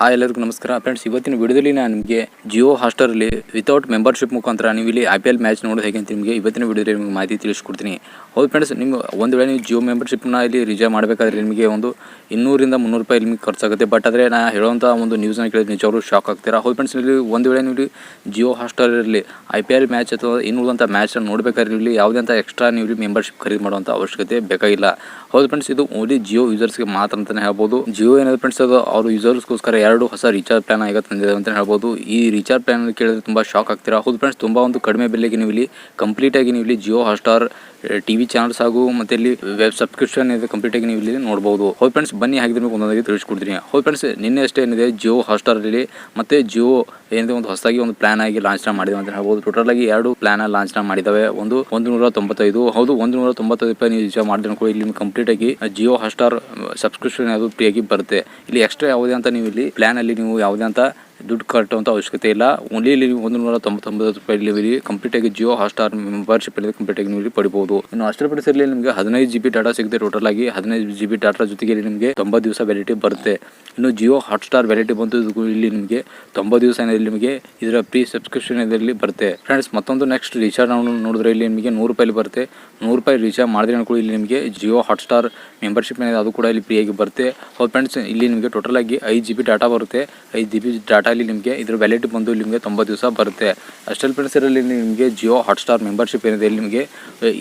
ಎಲ್ಲರಿಗೂ ನಮಸ್ಕಾರ ಫ್ರೆಂಡ್ಸ್. ಇವತ್ತಿನ ವಿಡಿಯೋದಲ್ಲಿ ನಾನು ನಿಮಗೆ ಜಿಯೋ ಹಾಟ್‌ಸ್ಟಾರಲ್ಲಿ ವಿತೌಟ್ ಮೆಂಬರ್ಶಿಪ್ ಮುಖಾಂತರ ನೀವು ಇಲ್ಲಿ IPL ಮ್ಯಾಚ್ ನೋಡೋದು ಹೇಗೆ ಅಂತ ನಿಮಗೆ ಇವತ್ತಿನ ವಿಡಿಯೋದಲ್ಲಿ ನಿಮಗೆ ಮಾಹಿತಿ ತಿಳಿಸ್ಕೊಡ್ತೀನಿ. ಹೌದು ಫ್ರೆಂಡ್ಸ್, ನಿಮ್ಮ ಒಂದು ವೇಳೆ ನೀವು ಜಿಯೋ ಮೆಂಬರ್ಶಿಪ್ನ ಇಲ್ಲಿ ರಿಚಾರ್ಜ್ ಮಾಡಬೇಕಾದ್ರೆ ನಿಮಗೆ ಒಂದು 200 ರಿಂದ 300 ರೂಪಾಯಿ ನಿಮಗೆ ಖರ್ಚಾಗುತ್ತೆ. ಬಟ್ ಆದರೆ ನಾನು ಹೇಳುವಂಥ ಒಂದು ನ್ಯೂಸ್ನ ಕೇಳಿದ್ರೆ ನಿಜವಾಗ್ಲೂ ಶಾಕ್ ಆಗ್ತೀರಾ. ಹೌದು ಫ್ರೆಂಡ್ಸ್, ಇಲ್ಲಿ ಒಂದು ವೇಳೆ ನೀವು ಜಿಯೋ ಹಾಟ್‌ಸ್ಟಾರಲ್ಲಿ IPL ಮ್ಯಾಚ್ ಅಥವಾ ಇನ್ನುಳಿದಂಥ ಮ್ಯಾಚನ್ನು ನೋಡಬೇಕಾದ್ರೆ ಇಲ್ಲಿ ಯಾವುದೇ ಅಂತ ಎಕ್ಸ್ಟ್ರಾ ನೀವು ಇಲ್ಲಿ ಮೆಂಬರ್ಶಿಪ್ ಖರೀದಿ ಮಾಡುವಂಥ ಅವಶ್ಯಕತೆ ಬೇಕಾಗಿಲ್ಲ. ಹೌದು ಫ್ರೆಂಡ್ಸ್, ಇದು ಓನ್ಲಿ ಜಿಯೋ ಯೂಸರ್ಸ್ಗೆ ಮಾತ್ರ ಅಂತಲೇ ಹೇಳ್ಬೋದು. ಜಿಯೋ ಏನಾದ್ರು ಫ್ರೆಂಡ್ಸ್, ಅದು ಅವರು ಯೂಸರ್ಸ್ಗೋಸ್ಕರ 2 ಹೊಸ ರೀಚಾರ್ಜ್ ಪ್ಲಾನ್ ಈಗ ತಂದಿದೆ ಅಂತ ಹೇಳ್ಬೋದು. ಈ ರೀಚಾರ್ಜ್ ಪ್ಲಾನ್ ಕೇಳಿದ್ರೆ ತುಂಬ ಶಾಕ್ ಆಗ್ತೀರಾ. ಹೌದು ಫ್ರೆಂಡ್ಸ್, ತುಂಬ ಒಂದು ಕಡಿಮೆ ಬೆಲೆಗೆ ನೀವು ಇಲ್ಲಿ ಕಂಪ್ಲೀಟಾಗಿ ನೀವು ಇಲ್ಲಿ ಜಿಯೋ ಹಾಟ್‌ಸ್ಟಾರ್ TV ಚಾನಲ್ಸ್ ಹಾಗೂ ಮತ್ತೆ ಇಲ್ಲಿ ವೆಬ್ ಸಬ್ಸ್ಕ್ರಿಪ್ಷನ್ ಇದೆ ಕಂಪ್ಲೀಟಾಗಿ ನೀವು ಇಲ್ಲಿ ನೋಡ್ಬೋದು. ಹೌದು ಫ್ರೆಂಡ್ಸ್, ಬನ್ನಿ ಹಾಗಿದ್ರೆ ಒಂದೊಂದಾಗಿ ತಿಳಿಸ್ಕೊಡ್ತೀನಿ. ಹೌದು ಫ್ರೆಂಡ್ಸ್, ನಿನ್ನೆ ಅಷ್ಟೇ ಏನಿದೆ ಜಿಯೋ ಹಾಟ್‌ಸ್ಟಾರಲ್ಲಿ ಮತ್ತೆ ಜಿಯೋ ಏನಿದೆ ಒಂದು ಹೊಸದಾಗಿ ಒಂದು ಪ್ಲಾನ್ ಆಗಿ ಲಾಂಚ್ ಮಾಡಿದೆ ಅಂತ ಹೇಳ್ಬೋದು. ಟೋಟಲ್ ಆಗಿ 2 ಪ್ಲಾನ್ ಲಾಂಚ್ ಮಾಡಿದ್ದಾವೆ. ಒಂದು 195, ಹೌದು 195 ರೂಪಾಯಿ ನೀವು ರಿಚಾರ್ಜ್ ಮಾಡಿದ್ರೆ ಕೂಡ ಇಲ್ಲಿ ಕಂಪ್ಲೀಟ್ ಆಗಿ ಜಿಯೋ ಹಾಟ್‌ಸ್ಟಾರ್ ಸಬ್ಸ್ಕ್ರಿಪ್ಷನ್ ಅದು ಫ್ರೀ ಆಗಿ ಬರುತ್ತೆ. ಇಲ್ಲಿ ಎಕ್ಸ್ಟ್ರಾ ಯಾವುದೇ ಅಂತ ನೀವು ಇಲ್ಲಿ ಪ್ಲಾನ್ ಅಲ್ಲಿ ನೀವು ಯಾವುದೇ ಅಂತ ದುಡ್ಡು ಕಟ್ಟುವಂಥ ಅವಶ್ಯಕತೆ ಇಲ್ಲ. ಓನ್ಲಿ ಇಲ್ಲಿ 199 ರೂಪಾಯಿ ಕಂಪ್ಲೀಟಾಗಿ ಜಿಯೋ ಹಾಟ್‌ಸ್ಟಾರ್ ಮೆಂಬರ್ಶಿಪ್ ಅಲ್ಲಿ ಕಂಪ್ಲೀಟಾಗಿ ನೀವು ಇಲ್ಲಿ ಪಡಿಬಹುದು. ಇನ್ನು ಅಷ್ಟರ ಪಡಿಸಲಿ ನಿಮಗೆ 15 GB ಡಾಟಾ ಸಿಗುತ್ತೆ. ಟೋಟಲ್ ಆಗಿ 15 GB ಡಾಟಾ ಜೊತೆಗೆ ನಿಮಗೆ 90 ದಿವಸ ವ್ಯಾಲಿಡಿಟಿ ಬರುತ್ತೆ. ಇನ್ನು ಜಿಯೋ ಹಾಟ್‌ಸ್ಟಾರ್ ವ್ಯಾಲಿಡಿಟಿ ಬಂತು ಇಲ್ಲಿ ನಿಮಗೆ 90 ದಿವಸ ನಿಮಗೆ ಇದರ ಪ್ರೀ ಸಬ್ಸ್ಕ್ರಿಪ್ಷನ್ ಇದರಲ್ಲಿ ಬರುತ್ತೆ. ಫ್ರೆಂಡ್ಸ್, ಮತ್ತೊಂದು ನೆಕ್ಸ್ಟ್ ರೀಚಾರ್ಜ್ ನಾವು ನೋಡಿದ್ರೆ ಇಲ್ಲಿ ನಿಮಗೆ 100 ರೂಪಾಯಿ ಬರುತ್ತೆ. 100 ರೂಪಾಯಿ ರೀಚಾರ್ಜ್ ಮಾಡಿದ್ರೆ ಕೂಡ ಇಲ್ಲಿ ನಿಮಗೆ ಜಿಯೋ ಹಾಟ್‌ಸ್ಟಾರ್ ಮೆಂಬರ್ಶಿಪ್ ಅದು ಕೂಡ ಇಲ್ಲಿ ಫ್ರೀ ಆಗಿ ಬರುತ್ತೆ. ಹೌದು ಫ್ರೆಂಡ್ಸ್, ಇಲ್ಲಿ ನಿಮಗೆ ಟೋಟಲ್ ಆಗಿ 5 GB ಡಾಟಾ ಬರುತ್ತೆ. 5 GB ಡಾಟಾ ಅಲ್ಲಿ ನಿಮಗೆ ಇದರ ವ್ಯಾಲಿಡಿಟಿ ಬಂದು ನಿಮಗೆ 90 ದಿವಸ ಬರುತ್ತೆ. ಅಷ್ಟೆಲ್ಲ ಫ್ರೆಂಡ್ಸ್, ಇದರಲ್ಲಿ ನಿಮಗೆ ಜಿಯೋ ಹಾಟ್‌ಸ್ಟಾರ್ ಮೆಂಬರ್ಶಿಪ್ ಏನಿದೆ ಇಲ್ಲಿ ನಿಮಗೆ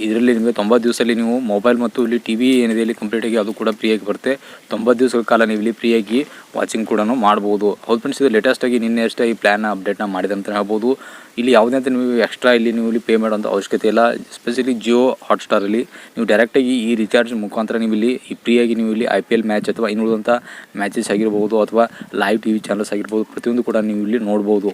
ಇದರಲ್ಲಿ ನಿಮಗೆ 90 ದಿವಸದಲ್ಲಿ ನೀವು ಮೊಬೈಲ್ ಮತ್ತು ಇಲ್ಲಿ TV ಏನಿದೆ ಇಲ್ಲಿ ಕಂಪ್ಲೀಟಾಗಿ ಅದು ಕೂಡ ಫ್ರೀ ಆಗಿ ಬರುತ್ತೆ. 90 ದಿವಸಗಳ ಕಾಲ ನೀವು ಇಲ್ಲಿ ಫ್ರೀ ಆಗಿ ವಾಚಿಂಗ್ ಕೂಡ ಮಾಡ್ಬೋದು. ಹೌದು ಫ್ರೆಂಡ್ಸ್, ಇದು ಲೇಟೆಸ್ಟ್ ಆಗಿ ನಿನ್ನೆ ಅಷ್ಟೇ ಈ ಪ್ಲಾನ್ ಅಪ್ಡೇಟ್ನ ಮಾಡಿದೆ ಅಂತ ಹೇಳ್ಬೋದು. ಇಲ್ಲಿ ಯಾವುದೇ ಅಂತ ನೀವು ಎಕ್ಸ್ಟ್ರಾ ಇಲ್ಲಿ ನೀವು ಇಲ್ಲಿ ಪೇ ಮಾಡೋಂಥ ಅವಶ್ಯಕತೆ ಇಲ್ಲ. ಸ್ಪೆಷಲಿ ಜಿಯೋ ಹಾಟ್‌ಸ್ಟಾರಲ್ಲಿ ನೀವು ಡೈರೆಕ್ಟಾಗಿ ಈ ರೀಚಾರ್ಜ್ ಮುಖಾಂತರ ನೀವು ಇಲ್ಲಿ ಫ್ರೀಯಾಗಿ ನೀವು ಇಲ್ಲಿ IPL ಮ್ಯಾಚ್ ಅಥವಾ ಇನ್ನುಳಿದಂಥ ಮ್ಯಾಚಸ್ ಆಗಿರ್ಬೋದು ಅಥವಾ ಲೈವ್ TV ಚಾನಲ್ಸ್ ಆಗಿರ್ಬೋದು ಪ್ರತಿಯೊಂದು ಕೂಡ ನೀವು ಇಲ್ಲಿ ನೋಡ್ಬೋದು.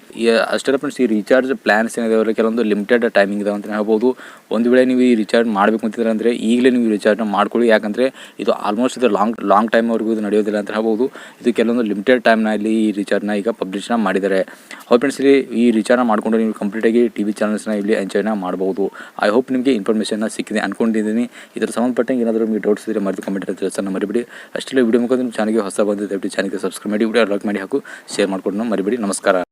ಅಷ್ಟೇ ಫ್ರೆಂಡ್ಸ್, ಈ ರೀಚಾರ್ಜ್ ಪ್ಲಾನ್ಸ್ ಏನಿದೆ ಅವರ ಕೆಲವೊಂದು ಲಿಮಿಟೆಡ್ ಟೈಮಿಂಗ್ ಇದೆ ಅಂತ ಹೇಳ್ಬೋದು. ಒಂದು ವೇಳೆ ನೀವು ಈ ರೀಚಾರ್ಜ್ ಮಾಡಬೇಕು ಅಂತಿದ್ರೆ ಅಂದರೆ ಈಗಲೇ ನೀವು ರೀಚಾರ್ಜ್ನ ಮಾಡ್ಕೊಳ್ಳಿ. ಯಾಕಂದರೆ ಇದು ಆಲ್ಮೋಸ್ಟ್ ಇದು ಲಾಂಗ್ ಟೈಮ್ವರೆಗೂ ಇದು ನಡೆಯೋದಿಲ್ಲ ಅಂತ ಹೇಳ್ಬೋದು. ಇದು ಕೆಲವೊಂದು ಲಿಮಿಟೆಡ್ ಟೈಮ್ನ ಇಲ್ಲಿ ಈ ರೀಚಾರ್ಜ್ನ ಈಗ ಪಬ್ಲಿಷ್ನ ಮಾಡಿದ್ದಾರೆ. ಹೌದು ಫ್ರೆಂಡ್ಸ್, ಇಲ್ಲಿ ಈ ರೀಚಾರ್ಜ್ನ ಮಾಡಿಕೊಂಡು ನೀವು ಕಂಪ್ಲೀಟಾಗಿ TV ಚಾನಲ್ಸ್ನ ಇಲ್ಲಿ ಎಂಜಾಯ್ನ ಮಾಡ್ಬೋದು. ಐ ಹೋಪ್ ನಿಮಗೆ ಇನ್ಫಾರ್ಮೇಷನ್ನ ಸಿಕ್ಕಿದೆ ಅನ್ಕೊಂಡಿದ್ದೀನಿ. ಇದರ ಸಂಬಂಧಪಟ್ಟಂಗೆ ಏನಾದರೂ ನಿಮಗೆ ಡೌಟ್ಸ್ ಇದ್ದರೆ ಮರೆತು ಕಮೆಂಟ್ ತಿಳಿಸೋಣ ಮರಿಬೇಡಿ. ಅಷ್ಟೇ ವಿಡಿಯೋ ಮುಖಾಂತರ ನಿಮ್ಮ ಚಾನಲ್ಗೆ ಹೊಸ ಬಂದಿದೆ ಚಾನಲ್ಗೆ ಸಬ್ಸ್ಕ್ರೈಬ್ ಮಾಡಿ, ವಿಡಿಯೋ ಲೈಕ್ ಮಾಡಿ ಹಾಗೂ ಶೇರ್ ಮಾಡ್ಕೊಂಡು ಮರಿಬೇಡಿ. ನಮಸ್ಕಾರ.